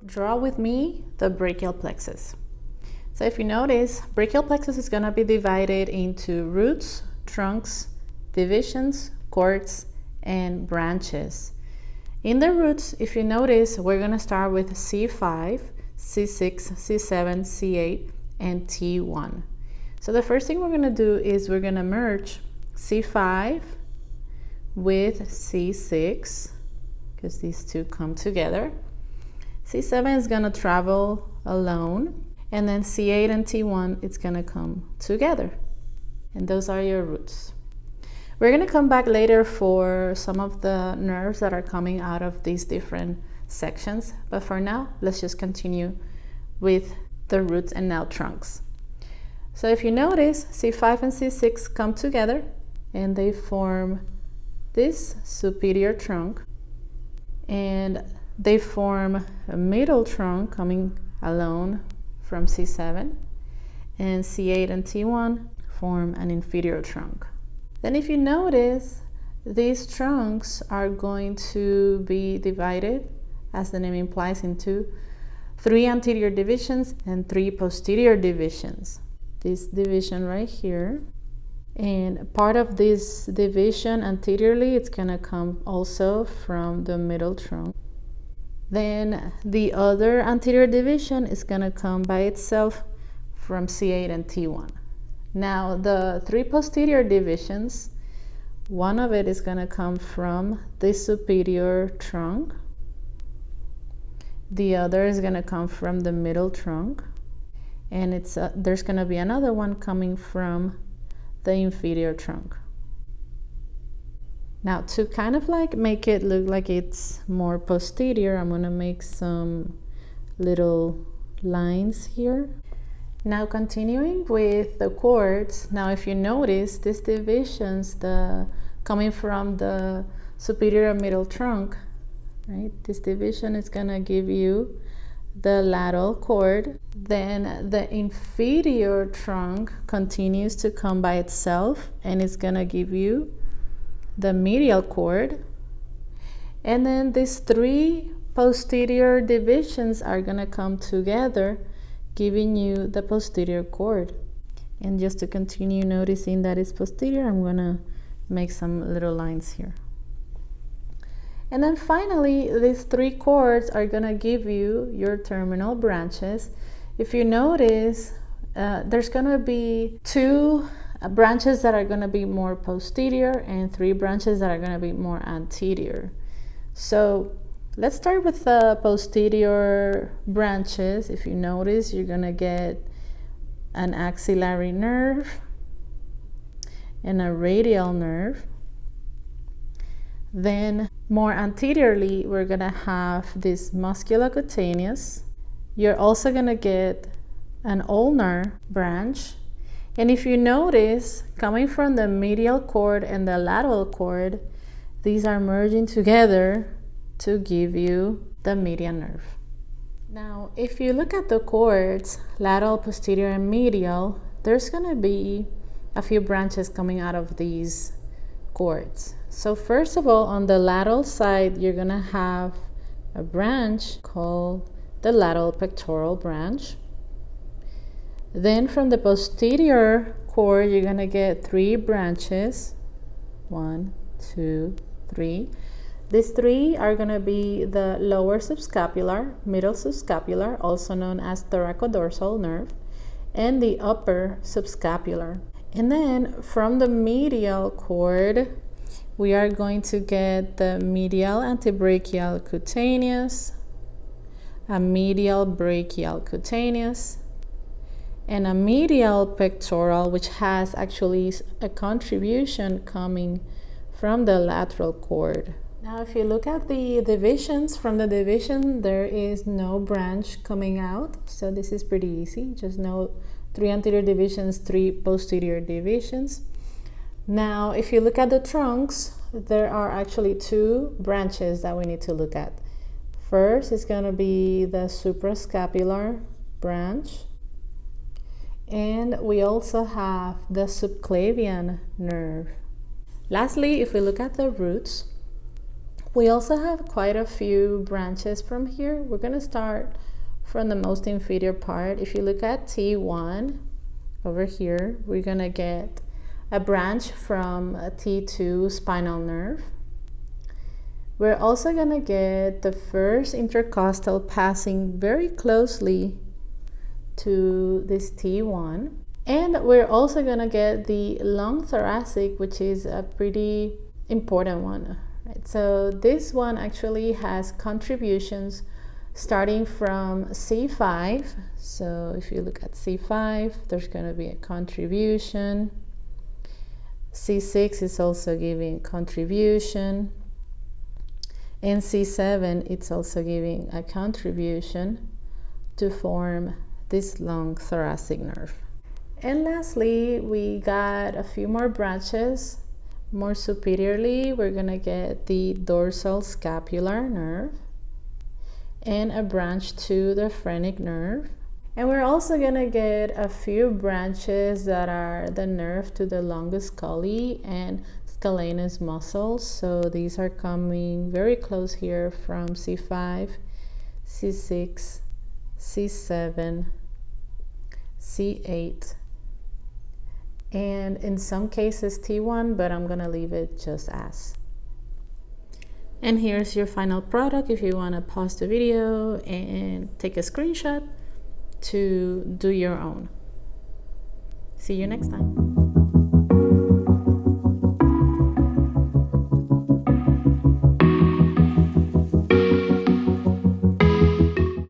Draw with me the brachial plexus. So if you notice, brachial plexus is going to be divided into roots, trunks, divisions, cords, and branches. In the roots, if you notice, we're going to start with C5, C6, C7, C8, and T1. So the first thing we're going to do is we're going to merge C5 with C6, because these two come together. C7 is going to travel alone, and then C8 and T1, it's going to come together. And those are your roots. We're going to come back later for some of the nerves that are coming out of these different sections, but for now, let's just continue with the roots and now trunks. So if you notice, C5 and C6 come together and they form this superior trunk, and they form a middle trunk coming alone from C7, and C8 and T1 form an inferior trunk. Then if you notice, these trunks are going to be divided, as the name implies, into 3 anterior divisions and 3 posterior divisions. This division right here, and part of this division anteriorly, it's going to come also from the middle trunk. Then the other anterior division is going to come by itself from C8 and T1. Now the 3 posterior divisions, one of it is going to come from the superior trunk. The other is going to come from the middle trunk. And there's going to be another one coming from the inferior trunk. Now to kind of like make it look like it's more posterior, I'm going to make some little lines here. Now continuing with the cords, now if you notice, these divisions, coming from the superior and middle trunk, right? This division is going to give you the lateral cord. Then the inferior trunk continues to come by itself and it's going to give you the medial cord. And then these 3 posterior divisions are going to come together, giving you the posterior cord. And just to continue noticing that it's posterior, I'm going to make some little lines here. And then finally, these 3 cords are going to give you your terminal branches. If you notice, there's going to be 2 branches that are going to be more posterior and 3 branches that are going to be more anterior. So let's start with the posterior branches. If you notice, you're going to get an axillary nerve and a radial nerve. Then more anteriorly, we're going to have this musculocutaneous. You're also going to get an ulnar branch. And if you notice, coming from the medial cord and the lateral cord, these are merging together to give you the median nerve. Now, if you look at the cords, lateral, posterior, and medial, there's going to be a few branches coming out of these cords. So first of all, on the lateral side, you're going to have a branch called the lateral pectoral branch. Then from the posterior cord, you're going to get 3 branches. 1, 2, 3. These 3 are going to be the lower subscapular, middle subscapular, also known as thoracodorsal nerve, and the upper subscapular. And then from the medial cord, we are going to get the medial antebrachial cutaneous, a medial brachial cutaneous, and a medial pectoral, which has actually a contribution coming from the lateral cord. Now, if you look at the divisions, from the division, there is no branch coming out. So this is pretty easy. Just know 3 anterior divisions, 3 posterior divisions. Now, if you look at the trunks, there are actually 2 branches that we need to look at. First is going to be the suprascapular branch. And we also have the subclavian nerve. Lastly, if we look at the roots, We also have quite a few branches from here. We're going to start from the most inferior part. If you look at T1 over here, we're going to get a branch from a T2 spinal nerve. We're also going to get the first intercostal passing very closely to this T1. And we're also going to get the long thoracic, which is a pretty important one. Right? So this one actually has contributions starting from C5. So if you look at C5, there's going to be a contribution. C6 is also giving contribution. And C7, it's also giving a contribution to form this long thoracic nerve. And lastly, we got a few more branches. More superiorly, we're going to get the dorsal scapular nerve and a branch to the phrenic nerve. And we're also going to get a few branches that are the nerve to the longus colli and scalenus muscles. So these are coming very close here from C5, C6, C7, C8, and in some cases T1, but I'm gonna leave it just as. And here's your final product if you want to pause the video and take a screenshot to do your own. See you next time.